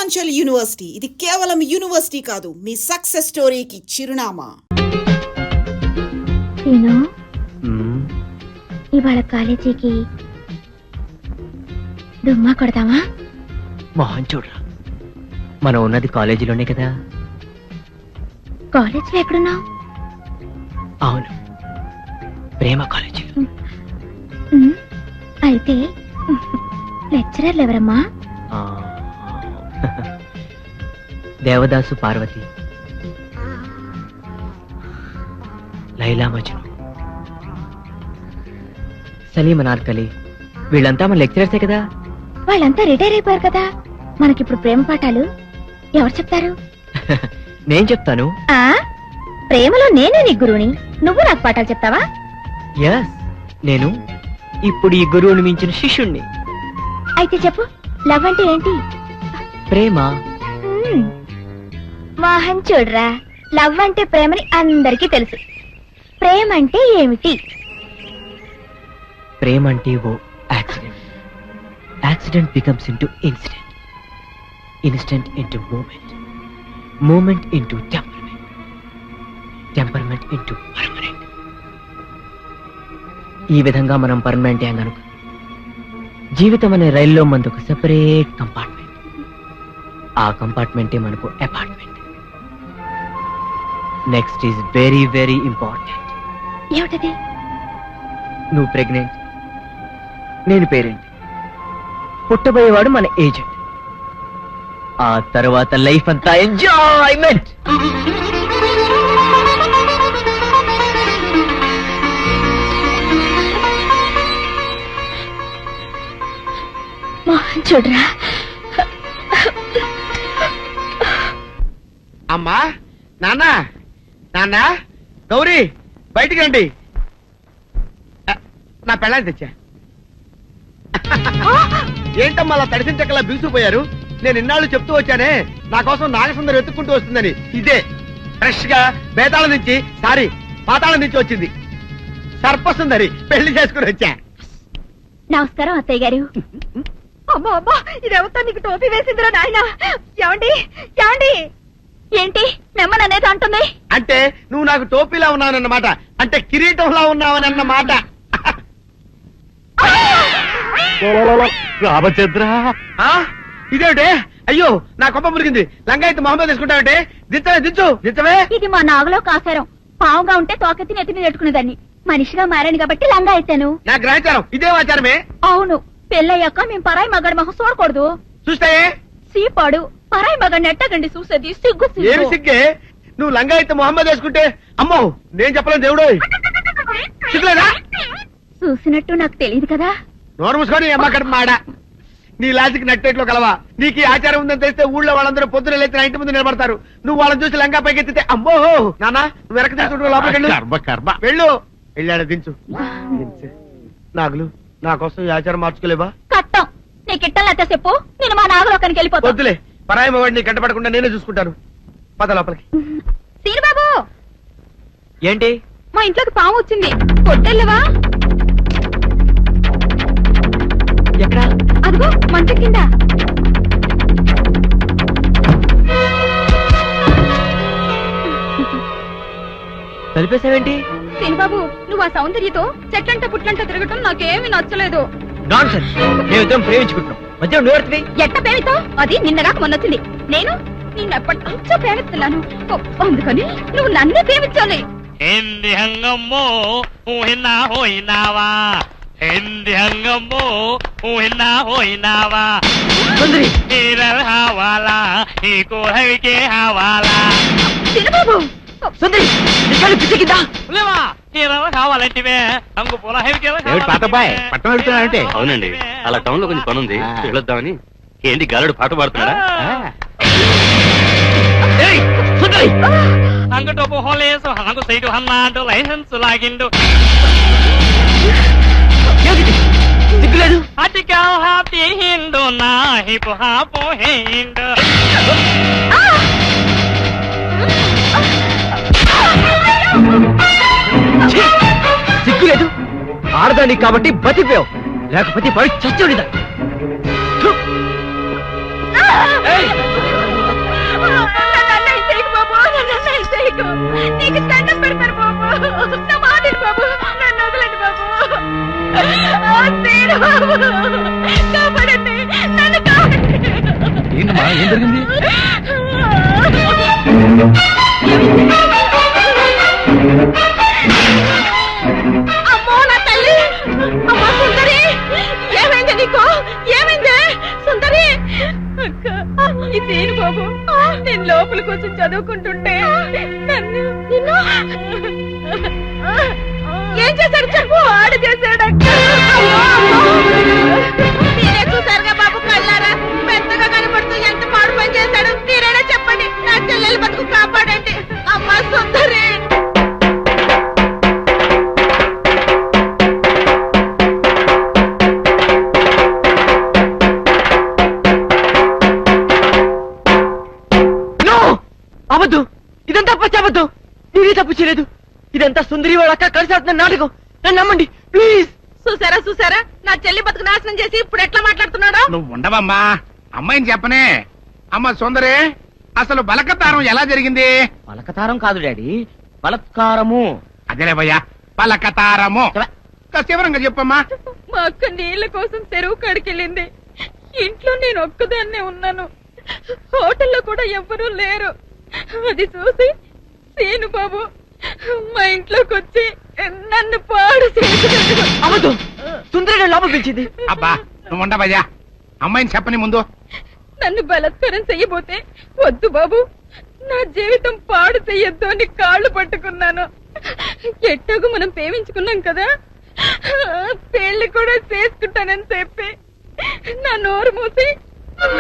Purvanchal university ఇది కేవలం university కాదు, మీ సక్సెస్ స్టోరీకి చిరునామా. ఇవాళ కాలేజీకి దుమ్మా కొడతామా? మోహన్ చూడరా, మనం ఉన్నది కాలేజీలోనే కదా. కాలేజీలో ఎక్కడున్నావు? అవును, ప్రేమ కాలేజీలో. అయితే లెక్చరర్లు ఎవరమ్మా? దేవదాసు, పార్వతి, లైలా మజ్ను, సలీం అనార్కలి, వీళ్ళంతా మన లెక్చరర్సే కదా. వాళ్ళంతా రిటైర్ అయిపోయారు కదా, మనకిప్పుడు ప్రేమ పాఠాలు ఎవరు చెప్తారు? నేను చెప్తాను. ప్రేమలో నేనే నీ గురువుని, నువ్వు నాకు పాఠాలు చెప్తావా? ఎస్, నేను ఇప్పుడు ఈ గురువుని మించిన శిష్యుణ్ణి. అయితే చెప్పు, లవ్ అంటే ఏంటి? ప్రేమ. మోహన్ చూడరా, లవ్ అంటే ప్రేమని అందరికీ తెలుసు. ప్రేమ అంటే ఏమిటి? ప్రేమ అంటే ఓ accident. Accident becomes into incident, incident into moment, moment into temperament, temperament into permanent. ఈ విధంగా మనం పర్మనెంట్ అని అనుకో. జీవితం అనే రైల్లో మనకు ఒక సెపరేట్ కంపార్ట్మెంట్, ఆ కంపార్ట్మెంటే మనకు apartment. Next is very very important. ఏమిటది? నువ్వు ప్రెగ్నెంట్, నేను పేరెంట్, పుట్టబోయేవాడు మన ఏజెంట్. ఆ తర్వాత లైఫ్ అంతా ఎంజాయ్మెంట్. మోహన్ చూడరా. అమ్మా, నాన్న, నాన్న, గౌరీ, బయటికి రండి. నా పెళ్ళాన్ని తెచ్చా. ఏంటమ్మా అలా తడిసిన చెక్కలా బిగుసిపోయారు? నేను ఇన్నాళ్ళు చెప్తూ వచ్చానే, నా కోసం నాగసుందరి వెతుక్కుంటూ వస్తుందని. ఇదే ఫ్రెష్ గా బేతాళం నుంచి, సారీ పాతాళం నుంచి వచ్చింది సర్పసుందరి. పెళ్లి చేసుకుని వచ్చా. నమస్కారం అత్తయ్య గారు. అమ్మా అమ్మా, ఇదేవతో నీకు టోపీ వేసిందిరా నాయన. ఏమండి ఏమండి? ఏంటి నెమ్మది అనేది అంటుంది? అంటే నువ్వు నాకు టోపీలా ఉన్నావన్నమాట, అంటే కిరీటంలా ఉన్నావని అన్నమాట. రామచంద్ర, ఇదేమిటే? అయ్యో, నా కొప్ప మురిగింది. లంగా అయితే మొహమ్మద్ తీసుకుంటావంటే? దించవే, దించు, దించవే. ఇది మా నాగులో కాసారం. పావుగా ఉంటే తోకెత్తి నెత్తి మీద పెట్టుకునేదాన్ని. మనిషిగా మారాను కాబట్టి లంగా అయితాను. నా గ్రహచారం ఇదే ఆచారమే. అవును, పెళ్ళయ్యాక మేము పరాయి మగాడి మొహం చూడకూడదు. చూస్తాయే సీపాడు పరాయి మగాడిని ఎట్టగండి చూసేది. సిగ్గు ఏమి సిగ్గే? నువ్వు లంగా అయితే మొహమ్మద్ వేసుకుంటే అమ్మో నేను చెప్పలేను దేవుడు. సిగ్గులేదా? చూసినట్టు నాకు తెలియదు కదా. నోరు మూసుకొని అమ్మకడ మాడ. నీ లాజిక్ నట్టేట్లో కలవా? నీకు ఈ ఆచారం ఉందని తెలిస్తే ఊళ్ళో వాళ్ళందరూ పొద్దున లేచి నా ఇంటి ముందు నిలబడతారు. నువ్వు వాళ్ళని చూసి లంగా పైకి ఎత్తితే అమ్మో నాన్న నువ్వు వెనక తీసుకుంటూ లోపలికి కర్మ కర్మ. వెళ్ళు. వెళ్ళాడు, దించు. నాగులు, నా కోసం ఈ ఆచారం మార్చుకోలేవా? కట్టం నీకు ఇట్టలేతే చెప్పు, నేను మా నాగలోకానికి వెళ్ళిపోతా. వద్దులే, పరాయి మవాడిని కంటపడకుండా నేనే చూసుకుంటాను. పద లోపలికి. సీనుబాబు, ఏంటి? మా ఇంట్లోకి పాము వచ్చింది. కొట్టెళ్ళవా? ఎక్కడ? అదిగో మంచం కింద. తలిపేసావేంటి? సీనుబాబు, నువ్వు ఆ సౌందర్యతో చెట్లంట పుట్లంట తిరగటం నాకేమీ నచ్చలేదు. నాన్సెన్స్. మేమిద్దరం ప్రేమించుకుంటున్నాం, మధ్య నువ్వెడుతుంది. ఎట్ట ప్రేమితో? అది నిన్నగాక మొన్నొచ్చింది. నేను నిన్నెప్పటి నుంచో ప్రేమిస్తున్నాను. అందుకని నువ్వు నన్నే ప్రేమించాలి. Hindi hanggang mo, hinawa. Hindi hanggang mo, hinawa. సుందరి, Hiral hawala, ikuhay ke hawala. Seenu Babu, సుందరి, నీ కళ్ళు పిచ్చికిందా? Ulema, hiral hawala intiwe, hangu pola hevike ఏమిటి పాతబాయ్, పట్టణం వెళ్తున్నానంటే? అవునండి, అలా టౌన్ లో కొంచెం పని ఉంది, వెళ్ళొద్దామని. ఏంటి గాలుడు పాట పాడుతున్నారా? ఏయ్, సుందరి! hangu topo holeso, hangu saidu hannadu license lagindu. ఏమిటి? సిగ్గులేదు? Atikal hati hindu na hipo hapo hindu. ఛీ! సిగ్గులేదు? ఆడదానికి కాబట్టి బతిపోయావు, లేకపోతే పడి చచ్చి ఉండేదా? ఏయ్! నన్ను అన్యాయం చేయకు. నీకు దండం పెడతాను బాబు. నా మాట విను బాబు. నన్ను వదలండి బాబు. సీను బాబు, కాపాడండి, నన్ను కాపాడండి. ఏంటమ్మా ఏం జరిగింది? అమ్మో నా తల్లి. అమ్మా సుందరి, ఏమైంది నీకు? ఏమైంది సుందరి? అక్క, ఈ సీను బాబు నేను లోపల కోసం చదువుకుంటుంటే నన్ను నిన్ను ఏం చేశాడు చెప్పు. ఆడు చేశాడు అక్క. మీరే చూసారుగా బాబు కళ్ళారా, పెద్దగా కనపడుతూ ఎంత మాడు పని చేశాడు. మీరైనా చెప్పండి, నా చెల్లెలు బతుకు కాపాడండి. అమ్మా సుందరి. అవద్దు, ఇదంతా పచ్చవద్దు. నేనే తప్పు చేయలేదు. ఇదంతా సుందరి వాళ్ళ అక్క కలిసి ఆడుతున్న నాటకం. నన్ను నమ్మండి ప్లీజ్. చూసారా చూసారా, నా చెల్లి బతుకు నాశనం చేసి ఇప్పుడు ఎట్లా మాట్లాడుతున్నాడో. నువ్వు ఉండవమ్మా, అమ్మాయిని చెప్పనే. అమ్మ సుందరి, అసలు బలకతారం ఎలా జరిగింది? పలకతారం కాదు డాడీ, బలత్కారము. అదేలే భయ్యా, బలకతారము. వివరంగా చెప్పమ్మా. మా అక్క నీళ్ల కోసం చెరువు కాడికెళ్ళింది. ఇంట్లో నేను ఒక్కదాన్నే ఉన్నాను. హోటల్లో కూడా ఎవ్వరూ లేరు. అది చూసి సీను బాబు మా ఇంట్లోకి వచ్చి నన్ను పాడు చేశాడు. అవద్దు, సుందరి లోపల పిలిచింది. అబ్బా నువ్వు ఉండవయ్యా, అమ్మాయిని చెప్పని ముందు. నన్ను బలత్కారం చెయ్యబోతే వద్దు బాబు, నా జీవితం పాడు చెయ్యొద్దు అని కాళ్ళు పట్టుకున్నాను. ఎట్టాగు మనం ప్రేమించుకున్నాం కదా, పెళ్లి కూడా చేసుకుంటానని చెప్పి నా నోరు మూసి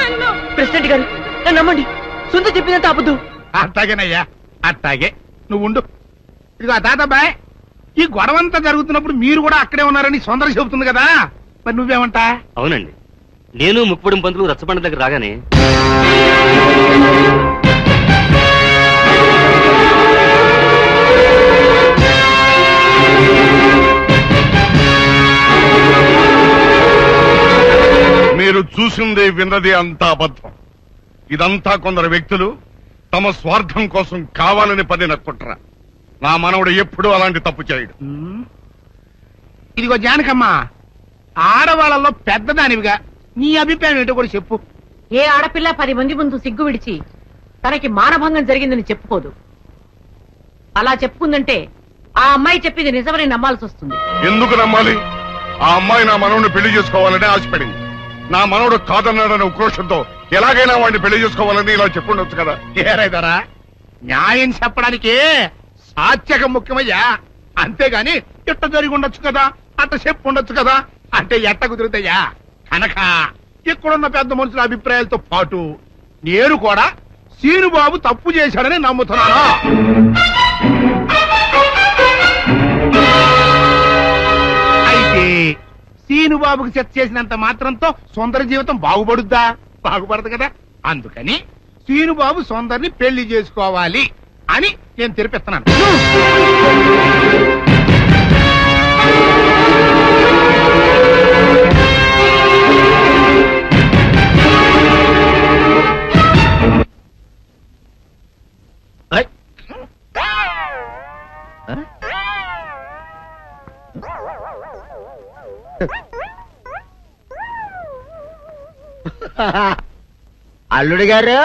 నన్ను. ప్రెసిడెంట్ గారు నన్ను నమ్మండి, సుందరి చెప్పిందంత అబద్దు. అట్టాగేనయ్యా, అట్టాగే. నువ్వు ఉండు. ఇదిగో తాతబ్బాయ్, ఈ గొడవంతా జరుగుతున్నప్పుడు మీరు కూడా అక్కడే ఉన్నారని సుందరి చెబుతుంది కదా, మరి నువ్వేమంటా? అవునండి, నేను ముక్కుపొడి పంతులు రచ్చబండ దగ్గర రాగానే మీరు చూసింది విన్నది అంతా అబద్ధం. ఇదంతా కొందరు వ్యక్తులు తమ స్వార్థం కోసం కావాలని పని నక్కుంటారా. నా మనవడు ఎప్పుడూ అలాంటి తప్పు చేయడు. ఇదిగో జానకమ్మ, ఆడవాళ్ళలో పెద్దదానివిగా నీ అభిప్రాయం ఏంటో కూడా చెప్పు. ఏ ఆడపిల్ల 10 మంది ముందు సిగ్గు విడిచి తనకి మానభంగం జరిగిందని చెప్పుకోదు. అలా చెప్పుకుందంటే ఆ అమ్మాయి చెప్పింది నిజమని నమ్మాల్సి వస్తుంది. ఎందుకు నమ్మాలి? ఆ అమ్మాయి నా మనవడిని పెళ్లి చేసుకోవాలని ఆశపడింది. నా మనవడు కాదన్నాడని ఉక్రోషంతో ఎలాగైనా వాడిని పెళ్లి చేసుకోవాలని ఇలా చెప్పుండొచ్చు కదా. ఏరైదరా, న్యాయం చెప్పడానికి సాత్యకం ముఖ్యమయ్యా, అంతేగాని ఇట్ట జరిగి ఉండొచ్చు కదా, అట్ట చెప్పు ఉండొచ్చు కదా అంటే ఎట్ట కుదురుతాయా. కనుక ఇక్కడున్న పెద్ద మనుషుల అభిప్రాయాలతో పాటు నేను కూడా సీనుబాబు తప్పు చేశాడని నమ్ముతున్నాను. అయితే సీనుబాబుకి సెట్ చేసినంత మాత్రంతో సుందర జీవితం బాగుపడుద్దా? బాగుపడదు కదా. అందుకని సీనుబాబు సుందరిని పెళ్లి చేసుకోవాలి అని నేను తెరిపిస్తున్నాను. అల్లుడు గారు,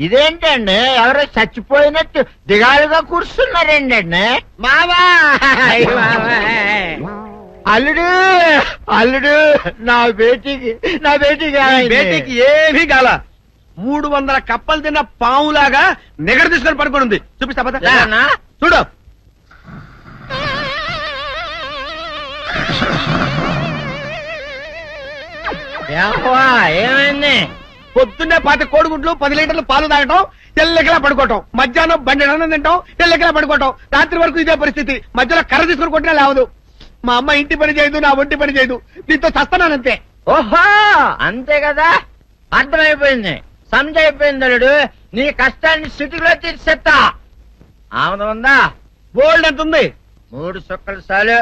ఇదేంటండి ఎవరో చచ్చిపోయినట్టు దిగాలుగా కూర్చున్నారేంటండి? మావా అల్లుడు, అల్లుడు, నా బేటీకి బేటీకి ఏమీ కాల. 300 కప్పలు తిన్న పావులాగా నిగడ తీసుకొని పడుకొని ఉంది. చూపిస్తా పద. చూడు. ఏమైంది? పొద్దున్నే 10 కోడిగుడ్లు 10 లీటర్లు పాలు తాగటం, తెల్లకిలా పడుకోవటం, మధ్యాహ్నం బండి అన్నం తింటాం, తెల్లకిలా పడుకోవటం, రాత్రి వరకు ఇదే పరిస్థితి. మధ్యలో కర్ర తీసుకుని కొట్టినా లేవదు. మా అమ్మ ఇంటి పని చేయదు, నా ఒంటి పని చేయదు. దీంతో చస్తానంతే. ఓహో, అంతే కదా, అర్థమైపోయింది, సంజైపోయింది. అల్లుడు, నీ కష్టాన్ని సిటీలో తీర్చేస్తా. ఆమె ఉందా? బోల్డ్ ఎంత ఉంది? 3 సుక్కలు చాలు.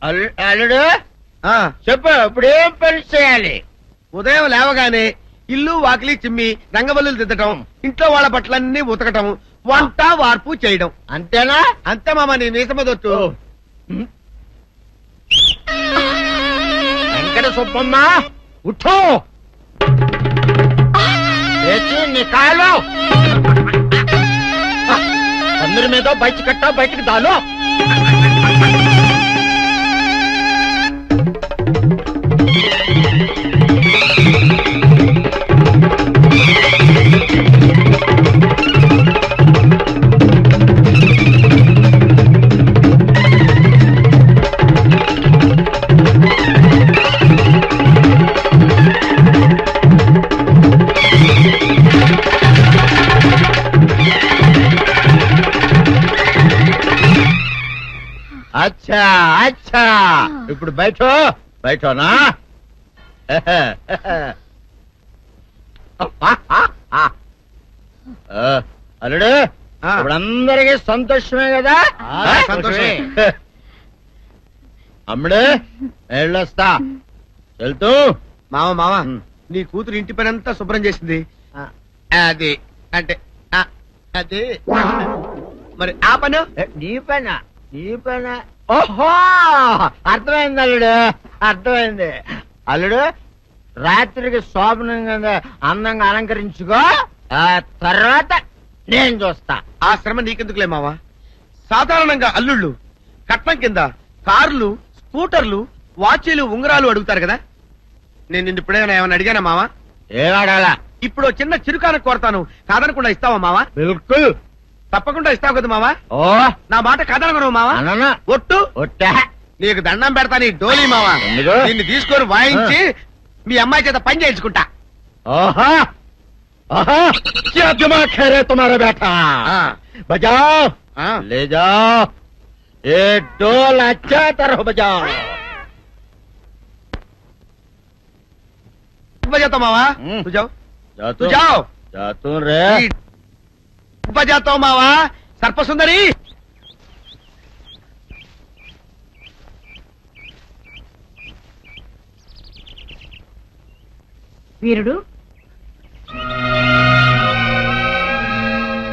అల్లుడు చెప్పు ఇప్పుడు ఏం పని చేయాలి? ఉదయం లేవగానే ఇల్లు వాకిలి చిమ్మి రంగవల్లులు దిద్దటం, ఇంట్లో వాళ్ళ బట్టలన్నీ ఉతకటం, వంట వార్పు చేయడం. అంతేనా? అంతే మామ, నీ మీసమదొచ్చు. వెంకట సుబ్బమ్మ ఉఠో, లేచి నీ కాలు అందరి మీద బయట కట్ట బయటికి దాలో. అచ్చా అచ్చా, ఇప్పుడు బయటనా? అల్లుడు ఇప్పుడు అందరికీ సంతోషమే కదా? సంతోషమే. అమ్ముడు వెళ్ళొస్తా. వెళ్తూ మామ నీ కూతురు ఇంటి పని అంతా శుభ్రం చేసింది. అది అంటే అది మరి ఆ పని నీ పని. ఓహో, అర్థమైంది అల్లుడు, అర్థమైంది. అల్లుడు రాత్రికి శోభనంగా అందంగా అలంకరించుకో, ఆ తర్వాత నేను చూస్తా. ఆ శ్రమ నీకెందుకులే మావా. సాధారణంగా అల్లుళ్ళు కట్నం కింద కార్లు, స్కూటర్లు, వాచీలు, ఉంగరాలు అడుగుతారు కదా. నేను నిన్ను ఇప్పుడేమైనా ఏమైనా అడిగానా మావా? ఏడాడాలా? ఇప్పుడు చిన్న చిరుకాన కోరతాను, కాదనకుండా ఇస్తావా మావా? బిల్కుల్, తప్పకుండా ఇస్తావు కదా మావా. ఓ, నా మాట కాదనగను మావా. ఒట్టు ఒట్టా, నీకు దండం పెడతా నీ డోలీ మావా. దీన్ని తీసుకొని వాయించి మీ అమ్మాయి చేత పని చేయించుకుంటా. ఓహో తుమారా బేటా, బజాओ ले जाओ, ये डोल अच्छा तरह बजाओ. बजाता मावा, तू जाओ, तू जाओ. जातू रे, बजाता मावा. सर्पसुंदरी, వీరుడు,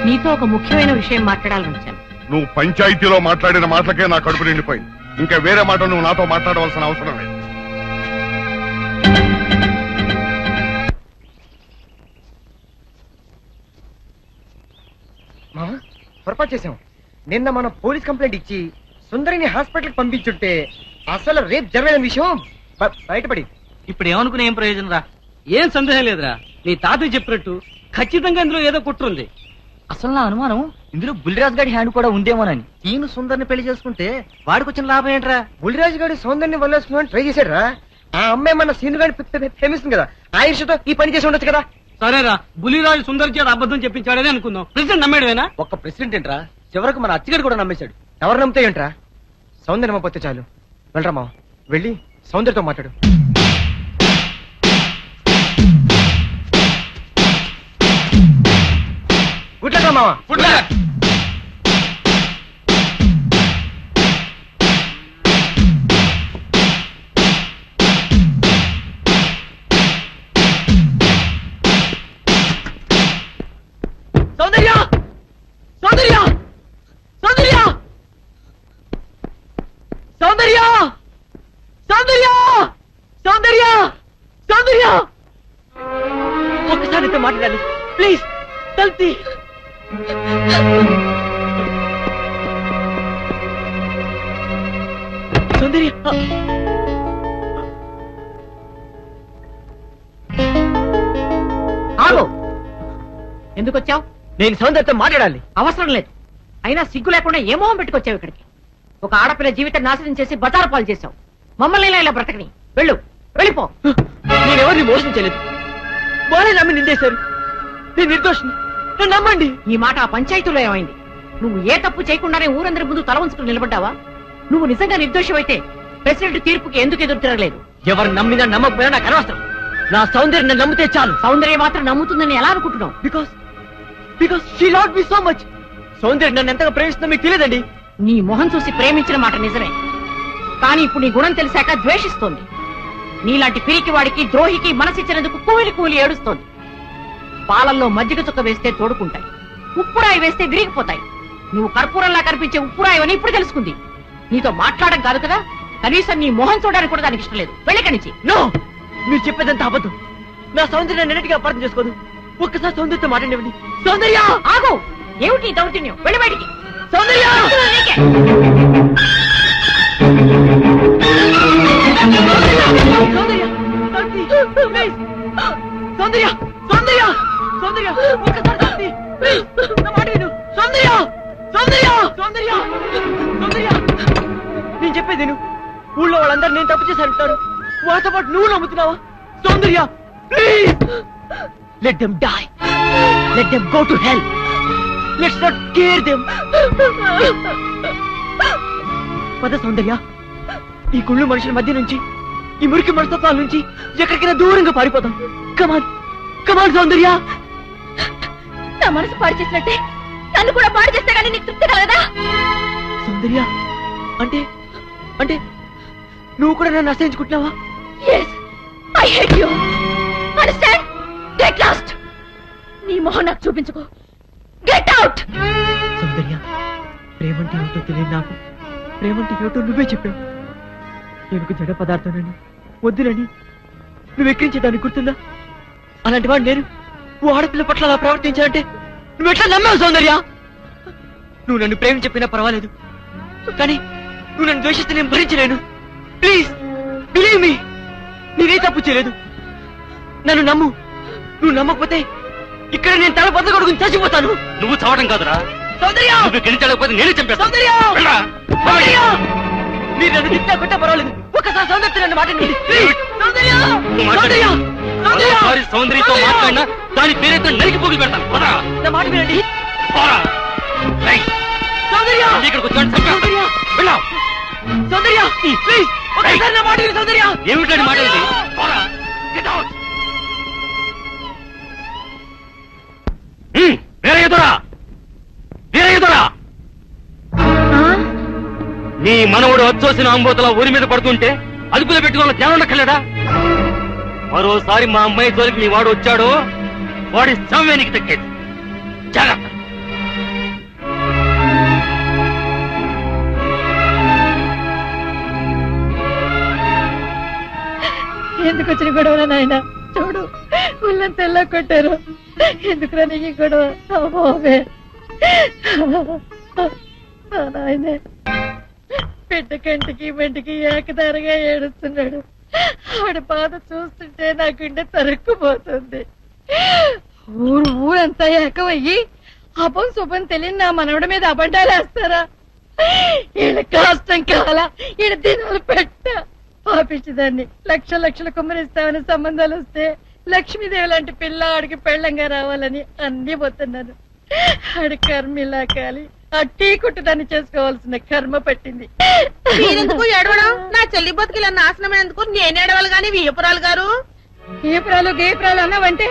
నీతో ఒక ముఖ్యమైన విషయం మాట్లాడాలని వచ్చాను. నువ్వు పంచాయతీలో మాట్లాడిన మాటలకే నా కడుపు నిండిపోయింది. ఇంకా వేరే మాట నువ్వు నాతో మాట్లాడవలసిన అవసరం లేదు. పొరపాటు చేశాం. నిన్న మనం పోలీస్ కంప్లైంట్ ఇచ్చి సుందరిని హాస్పిటల్ పంపించుంటే అసలు రేపు జరగని విషయం బయటపడి. ఇప్పుడు ఏమనుకునే ఏం ప్రయోజనం రా? ఏం సందేహం లేదురా, నీ తాతయ్య చెప్పినట్టు ఖచ్చితంగా ఇందులో ఏదో కుట్రుంది. అసలు నా అనుమానం ఇందులో బుల్లిరాజు గారి హ్యాండ్ కూడా ఉందేమోనని. ఈయన సుందరిని పెళ్లి చేసుకుంటే వాడికి వచ్చిన లాభం ఏంట్రా? బుల్లిరాజు గారి సౌందర్యాన్ని వల్లేసుకుని ట్రై చేశాడు రా. ఆ అమ్మాయి మన సీను గారిని ప్రేమిస్తుంది కదా, ఆ ఇష్టతో ఈ పని చేసి ఉండొచ్చు కదా. సరేరా, బుల్లిరాజు సుందర్ చేత అబద్ధం చెప్పించాడని అనుకుందాం. ప్రెసిడెంట్ నమ్మేడువేనా? ఒక్క ప్రెసిడెంట్ ఏంట్రా, చివరకు మన అచ్చిగారు కూడా నమ్మేశాడు. ఎవరు నమ్మితే ఏంట్రా? సౌందర్యం నమ్మపోతే చాలు. వెళ్ళరా మావ, వెళ్ళి సౌందర్యతో మాట్లాడు. గుడ్లరా మావ, గుడ్ల. సౌందర్య, సౌందర్య, సౌందర్య, సౌందర్య, సౌందర్య, సౌందర్య, సౌందర్య, ఒక్కసారితో మాట్లాడాలి ప్లీజ్. తల్తి సౌందర్య, ఆగు. ఎందుకు వచ్చావు? నేను సౌందర్యతో మాట్లాడాలి. అవసరం లేదు. అయినా సిగ్గు లేకుండా ఏ మొహం పెట్టుకొచ్చావు ఇక్కడికి? ఒక ఆడపిల్ల జీవితం నాశనం చేసి బజారు పాలు చేశావు. మమ్మల్ని ఇలా బ్రతకని. వెళ్ళు, వెళ్ళిపో. నేనెవరిని మోసం చేయలేదు, వాళ్ళే నమ్మి నిందేశారు. నేను నిర్దోషిని, నన్ను నమ్మండి. ఈ మాట ఆ పంచాయతీలో ఏమైంది? నువ్వు ఏ తప్పు చేయకుండానే ఊరందరి ముందు తల ఉంచుకుని నిలబడ్డావా? నువ్వు నిజంగా నిర్దోషమైతే ప్రెసిడెంట్ తీర్పుకి ఎందుకు ఎదురు తిరగలేదు? ఎవరు నమ్మినా నమ్మకపోయినా నాకు అనవసరం. నా సౌందర్యం నన్ను నమ్మితే చాలు. సౌందర్యం మాత్రం నమ్ముతుందని ఎలా అనుకుంటున్నావు? Because she loved me so much. సౌందర్యం నన్ను ఎంతగా ప్రేమిస్తుందో మీకు తెలియదండి. నీ మొహం చూసి ప్రేమించిన మాట నిజమే, కానీ ఇప్పుడు నీ గుణం తెలిసాక ద్వేషిస్తోంది. నీలాంటి పిరికి వాడికి ద్రోహికి మనసిచ్చినందుకు కూలి కూలి ఏడుస్తోంది. పాలల్లో మజ్జిగ చుక్క వేస్తే తోడుకుంటాయి, ఉప్పురాయి వేస్తే విరిగిపోతాయి. నువ్వు కర్పూరంలా కనిపించే ఉప్పురాయని ఇప్పుడు తెలుసుకుంది. నీతో మాట్లాడడం కాదు కదా, కనీసం నీ మొహం చూడడానికి కూడా దానికి ఇష్టం లేదు. వెళ్ళకనిచ్చి. నో, మీరు చెప్పేదంతా అబద్ధం. నా సౌందర్యాన్ని అన్నిటికీ అపార్థం చేసుకోదు. ఒక్కసారి సౌందర్యంతో మాట్లాడేవండి. సౌందర్య ఆగు! ఏమిటి దౌర్జన్యం? వెళ్ళి బయటికి. సౌందర్య సౌందర్య సౌందర్య సౌందర్య ఒక్కసారి శాంతి, ప్లీజ్, నా మాట విను. సౌందర్య సౌందర్య సౌందర్య సౌందర్య నేను చెప్పేది విను. ఊళ్ళో వాళ్ళందరూ నేను తప్పు చేసి అంటారు, వాళ్ళతో పాటు నువ్వు నమ్ముతున్నావా? Soundarya please, let them die, let them go to hell, let's not care them. పద సౌందర్య, ఈ కుళ్ళు మనుషుల మధ్య నుంచి, ఈ మురికి మనస్తత్వాల నుంచి ఎక్కడికైనా దూరంగా పారిపోతాం. కమాన్ కమాన్ సౌందర్య. నా మనసు పాడు చేసినట్టే నన్ను కూడా పాడు చేస్తే కానీ నీకు తృప్తి కలగదా? సౌందర్య అంటే అంటే నువ్వు కూడా నన్ను అసహించుకుంటున్నావా? Yes, I hate you. Understand? Get lost. నీ మొహం నాకు చూపించుకో. Get out. సౌందర్య, ప్రేమంటే ఏమిటో తెలియదు నాకు. ప్రేమంటే ఏమిటో నువ్వే చెప్పావు. నేను జడ పదార్థానని, వద్దులని నువ్వు ఎక్కించేదాన్ని గుర్తుందా? అలాంటి వాడు నేను ఓ ఆడపిల్ల పట్ల అలా ప్రవర్తించాలంటే నువ్వు ఎట్లా నమ్మావు సౌందర్య? నువ్వు నన్ను ప్రేమ చెప్పినా పర్వాలేదు, కానీ నువ్వు నన్ను ద్వేషిస్తే నేను భరించలేను. ప్లీజ్ బిలీవ్ మీ, నేనే తప్పు చేయలేదు. నన్ను నమ్ము. నువ్వు నమ్మకపోతే ఇక్కడ నేను తల బద్దలు కొడుకుని చచ్చిపోతాను. నువ్వు చావడం కాదురా సౌందర్య, నువ్వు గెలిచలేకపోతే నేనే చంపేస్తాను. సౌందర్య సౌందర్య, మీరు నన్ను తిట్టా కొట్టా పర్వాలేదు, ఒక్కసారి సౌందర్య నన్ను మాట్లాడండి. సౌందర్య సౌందర్య సౌందర్య సౌందర్యతో మాట్లాడినా దాని పేరుతో నరికి పోగులు పెడతాను. పదరా, నా మాట వినండి. పోరా. రేయ్, సౌందర్య ఇక్కడికి వచ్చాడు చంపేస్తాను. వెళ్ళావు. సౌందర్య ప్లీజ్ ఒక్కసారి నా మాట విను. సౌందర్య ఏమిటండి మాట్లాడింది? పోరా, గెట్ అవుట్. వేరే ఎదురా, వేరే ఎదురా. నీ మనవుడు వచ్చోసిన అంబోతల ఊరి మీద పడుతుంటే అదుపులో పెట్టుకున్న ధ్యానం ఉండక్కర్లేదా? మరోసారి మా అమ్మాయి జోలికి నీ వాడు వచ్చాడు, వాడి శవమే నీకు దక్కేది. జాగ్రత్త. ఎందుకు వచ్చిన గొడవరా నాయన? చూడు, ఊళ్ళంతా ఎలా కొట్టారు. ఎందుకురా నీకు గొడవ? అమ్మోమే నాయనే, బిడ్డ కంటికి బంటికి ఏకదారిగా ఏడుస్తున్నాడు. ఆవిడ బాధ చూస్తుంటే నా గుండె తరుక్కుపోతుంది. ఊరంతా ఏకమయ్యి అపం శుభం తెలియని నా మనవడి మీద అబద్ధాలేస్తారా? ఈయన కష్టం కాల, ఈయన దినాలు పెట్ట పాపించదాన్ని. లక్షలు కుమ్మరిస్తామని సంబంధాలు వస్తే లక్ష్మీదేవి లాంటి పిల్ల ఆడికి పెళ్ళంగా రావాలని అన్ని పోతున్నాను. ఆడి కర్మ ఇలా కాలి ఆ టీ కుట్టు దాన్ని చేసుకోవాల్సిన కర్మ పట్టింది. మీరెందుకు ఏడవడం? నా చెల్లి బతుకిలా నాశనమైనందుకు నేను ఏడవాలి గాని వీయపురాలు గారు. గీపురాలు గీపురాలు అన్నావంటే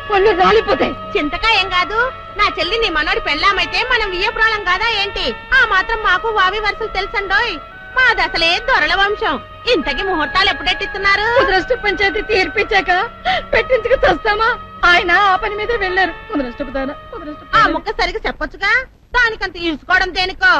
పళ్ళు రాలిపోతాయి. చింతకా ఏం కాదు, నా చెల్లి నీ మనోడి పెళ్ళామైతే మనం వీయపురాలం కాదా ఏంటి? ఆ మాత్రం మాకు వావి వరుసలు తెలుసండోయ్. మాది అసలే దొరల వంశం. ఇంతకి ముహూర్తాలు ఎప్పుడెట్టిస్తున్నారు? ముద్రష్ట పంచాయతీ తీర్పిచ్చాక పెట్టించుకు చస్తామా? ఆయన ఆ పని మీద వెళ్లారు. ముద్రష్టపుదానా ఆ ముక్క సరిగ్గా చెప్పొచ్చుగా, దానికంత ఇరుసుకోవడం దేనికో.